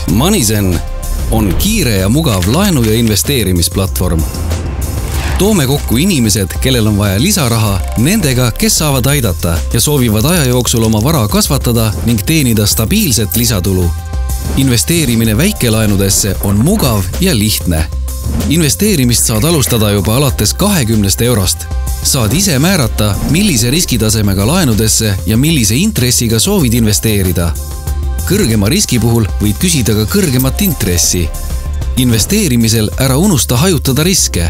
Moneyzen on kiire ja mugav laenu- ja investeerimisplatvorm. Toome kokku inimesed, kellel on vaja lisaraha, nendega, kes saavad aidata ja soovivad aja jooksul oma vara kasvatada ning teenida stabiilset lisatulu. Investeerimine väikelaenudesse on mugav ja lihtne. Investeerimist saad alustada juba alates 20 eurost. Saad ise määrata, millise riskitasemega laenudesse ja millise intressiga soovid investeerida. Kõrgema riski puhul võid küsida ka kõrgemat intressi. Investeerimisel ära unusta hajutada riske.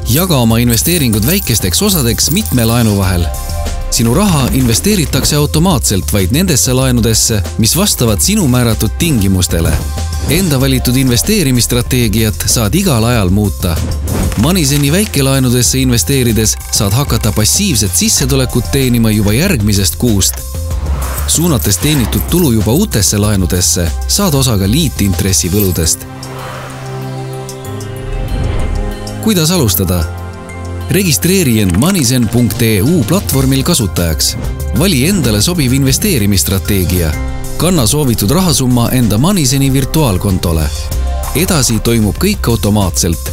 Jaga oma investeeringud väikesteks osadeks mitme laenu vahel. Sinu raha investeeritakse automaatselt vaid nendesse laenudesse, mis vastavad sinu määratud tingimustele. Enda valitud investeerimisstrateegiat saad igal ajal muuta. Moneyseni väikelaenudesse investeerides saad hakata passiivset sissetulekut teenima juba järgmisest kuust. Suunates teenitud tulu juba uutesse laenudesse, saad osa ka liitintressi võludest. Kuidas alustada? Registreeri end moneyzen.eu platvormil kasutajaks. Vali endale sobiv investeerimisstrateegia. Kanna soovitud rahasumma enda Moneyseni virtuaalkontole. Edasi toimub kõik automaatselt.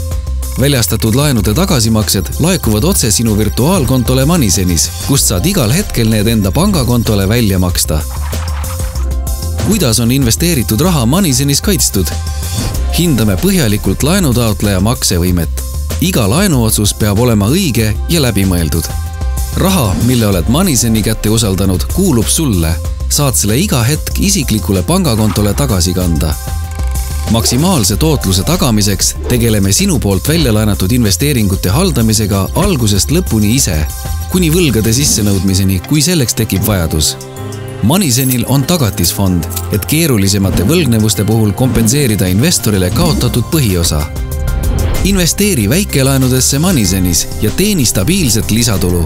Väljastatud laenude tagasimaksed laekuvad otse sinu virtuaalkontole Moneyzenis, kust saad igal hetkel need enda pangakontole välja maksta. Kuidas on investeeritud raha Moneyzenis kaitstud? Hindame põhjalikult laenutaotleja maksevõimet. Iga laenuotsus peab olema õige ja läbimõeldud. Raha, mille oled Moneyseni kätte usaldanud, kuulub sulle. Saad selle iga hetk isiklikule pangakontole tagasi kanda. Maksimaalse tootluse tagamiseks tegeleme sinu poolt välja laenatud investeeringute haldamisega algusest lõpuni ise, kuni võlgade sissenõudmiseni, kui selleks tekib vajadus. Moneyzenil on tagatisfond, et keerulisemate võlgnevuste puhul kompenseerida investorile kaotatud põhiosa. Investeeri väikelaenudesse Moneyzenis ja teeni stabiilset lisatulu.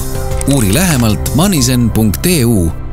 Uuri lähemalt moneyzen.eu.